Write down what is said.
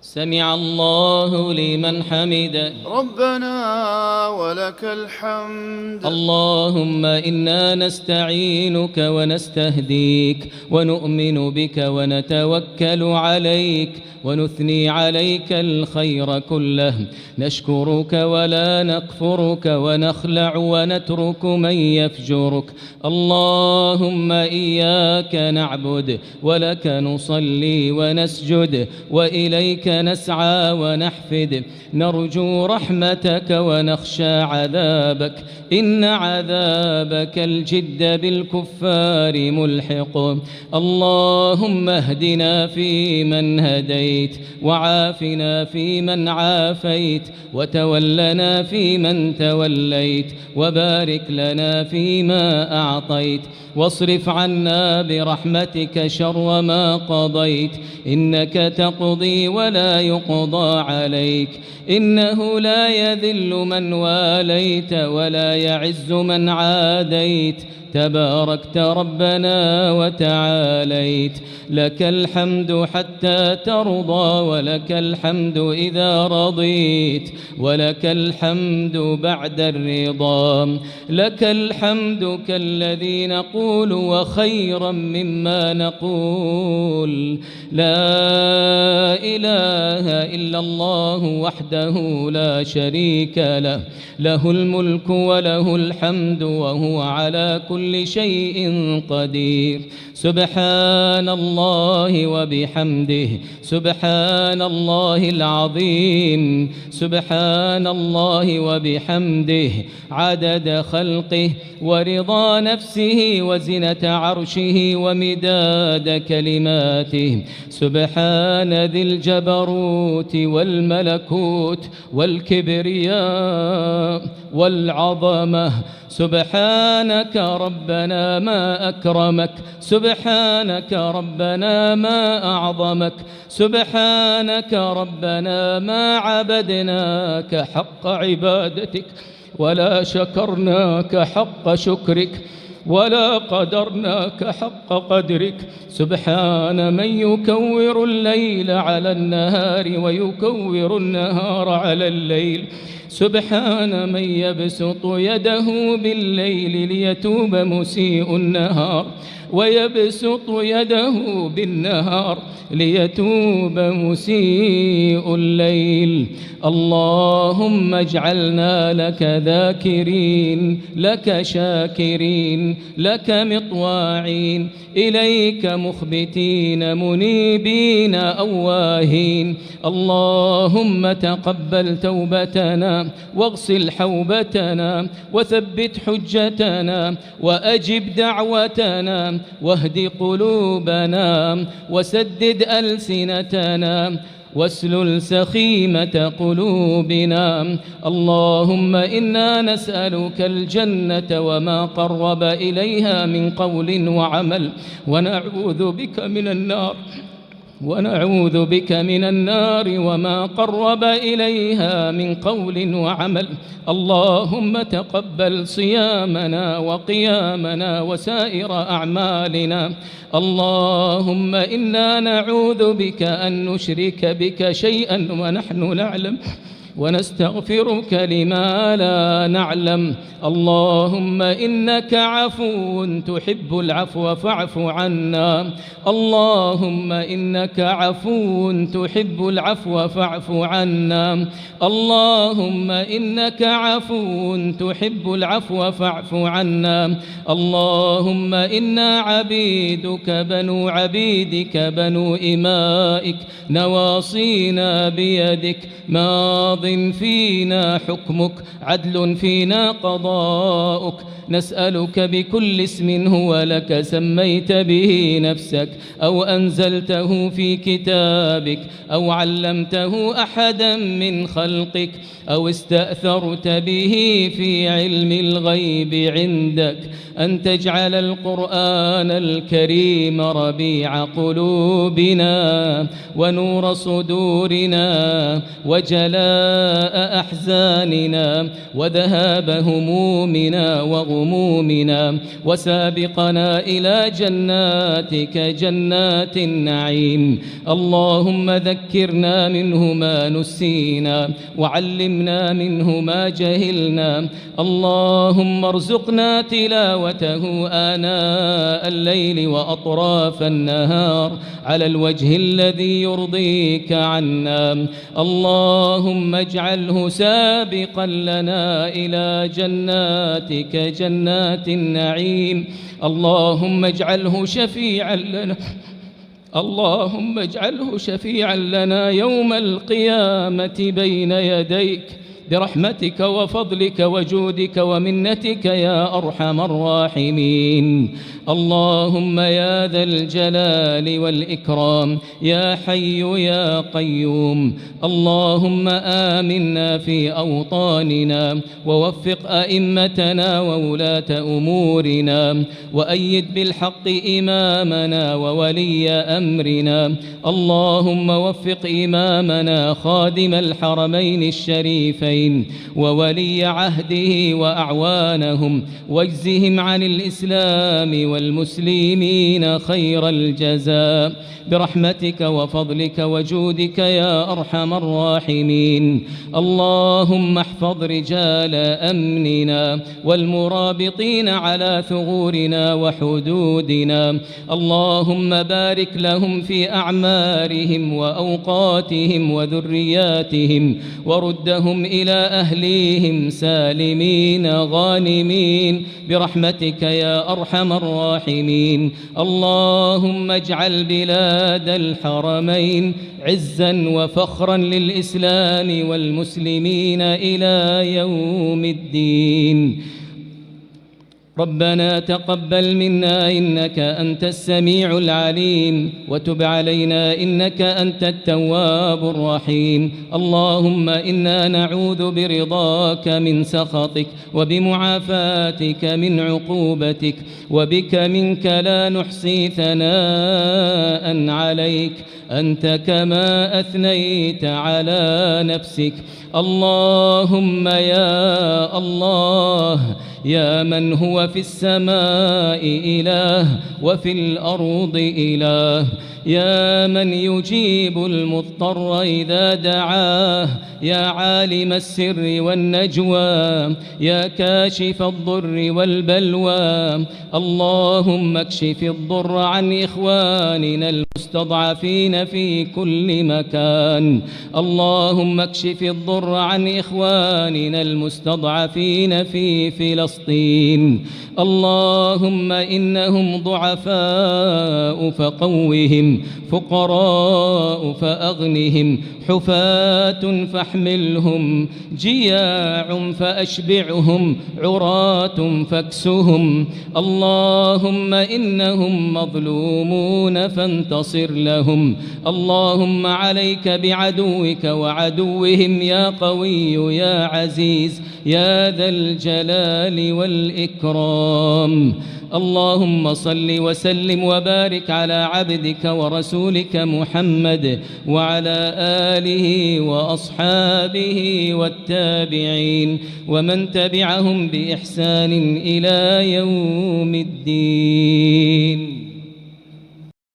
سمع الله لمن حمده. ربنا ولك الحمد. اللهم إنا نستعينك ونستهديك ونؤمن بك ونتوكل عليك ونثني عليك الخير كله، نشكرك ولا نكفرك ونخلع ونترك من يفجرك. اللهم إياك نعبد ولك نصلي ونسجد وإليك نسعى ونحفد، نرجو رحمتك ونخشى عذابك، إن عذابك الجد بالكفار ملحق. اللهم اهدنا فيمن هديت، وعافنا فيمن عافيت، وتولنا فيمن توليت، وبارك لنا فيما أعطيت، واصرف عنا برحمتك شر ما قضيت، إنك تقضي ولا يقضى عليك، إنه لا يذل من واليت ولا يعز من عاديت، تباركت ربنا وتعاليت. لك الحمد حتى ترضى، ولك الحمد إذا رضيت، ولك الحمد بعد الرضا. لك الحمد كالذي نقول وخيرا مما نقول. لا إله إلا الله وحده لا شريك له، له الملك وله الحمد وهو على كل شيء قدير. سبحان الله وبحمده، سبحان الله العظيم، سبحان الله وبحمده، عدد خلقه ورضا نفسه وزنة عرشه ومداد كلماته. سبحان ذي الجبروت والملكوت والكبرياء والعظمة. سبحانك ربنا ما أكرمك، سبحانك ربنا ما أعظمك، سبحانك ربنا ما عبدناك حق عبادتك، ولا شكرناك حق شكرك، ولا قدرناك حق قدرك. سبحان من يكور الليل على النهار ويكور النهار على الليل. سبحان من يبسط يده بالليل ليتوب مسيء النهار، ويبسط يده بالنهار ليتوب مسيء الليل. اللهم اجعلنا لك ذاكرين، لك شاكرين، لك مطواعين، إليك مخبتين منيبين أواهين. اللهم تقبل توبتنا، واغسل حوبتنا، وثبت حجتنا، وأجب دعوتنا، واهد قلوبنا، وسدد ألسنتنا، واسلل سخيمة قلوبنا. اللهم إنا نسألك الجنة وما قرب إليها من قول وعمل، ونعوذ بك من النار، ونعوذ بك من النار وما قرب إليها من قول وعمل. اللهم تقبل صيامنا وقيامنا وسائر أعمالنا. اللهم إنا نعوذ بك أن نشرك بك شيئا ونحن نعلم، ونستغفرك لما لا نعلم. اللهم إنك عفو تحب العفو فاعف عنا. اللهم إنك عفو تحب العفو فاعف عنا. اللهم إنك عفو تحب العفو فاعف عنا. اللهم إنا عبيدك بنو عبيدك بنو إمائك، نواصينا بيدك، ماض فينا حكمك، عدل فينا قضاؤك. نسألك بكل اسم هو لك سميت به نفسك، أو أنزلته في كتابك، أو علمته أحدا من خلقك، أو استأثرت به في علم الغيب عندك، أن تجعل القرآن الكريم ربيع قلوبنا ونور صدورنا وجلاء جلاء أحزاننا وذهاب همومنا وغمومنا، وسابقنا إلى جناتك جنات النعيم. اللهم ذكرنا منه ما نسينا، وعلمنا منه ما جهلنا. اللهم ارزقنا تلاوته آناء الليل وأطراف النهار على الوجه الذي يرضيك عنا. اللهم اجعله سابقا لنا إلى جناتك جنات النعيم. اللهم اجعله شفيعا لنا، اللهم اجعله شفيعا لنا يوم القيامة بين يديك برحمتك وفضلك وجودك ومنتك يا أرحم الراحمين. اللهم يا ذا الجلال والإكرام يا حي يا قيوم، اللهم آمنا في أوطاننا، ووفق أئمتنا وولاة أمورنا، وأيد بالحق إمامنا وولي أمرنا. اللهم وفق إمامنا خادم الحرمين الشريفين وولي عهده وأعوانهم، واجزهم عن الإسلام والمسلمين خير الجزاء برحمتك وفضلك وجودك يا أرحم الراحمين. اللهم احفظ رجال أمننا والمرابطين على ثغورنا وحدودنا. اللهم بارك لهم في أعمارهم وأوقاتهم وذرياتهم، وردهم إلى أهليهم سالمين غانمين برحمتك يا أرحم الراحمين. اللهم اجعل بلاد الحرمين عزا وفخرا للإسلام والمسلمين إلى يوم الدين. ربنا تقبل منا إنك أنت السميع العليم، وتب علينا إنك أنت التواب الرحيم. اللهم إنا نعوذ برضاك من سخطك، وبمعافاتك من عقوبتك، وبك منك لا نحصي ثناء عليك أنت كما أثنيت على نفسك. اللهم يا الله، يا من هو في السماء إله وفي الأرض إله، يا من يجيب المضطر إذا دعاه، يا عالم السر والنجوى، يا كاشف الضر والبلوى. اللهم اكشف الضر عن إخواننا المستضعفين في كل مكان. اللهم اكشف الضر عن إخواننا المستضعفين في فلسطين. اللهم إنهم ضعفاء فقوهم، فقراء فأغنهم، حفاة فاحملهم، جياع فأشبعهم، عراة فاكسهم. اللهم إنهم مظلومون فانتصر لهم. اللهم عليك بعدوك وعدوهم يا قوي يا عزيز يا ذا الجلال والإكرام. اللهم صل وسلم وبارك على عبدك ورسولك محمد وعلى آله وأصحابه والتابعين ومن تبعهم بإحسان إلى يوم الدين.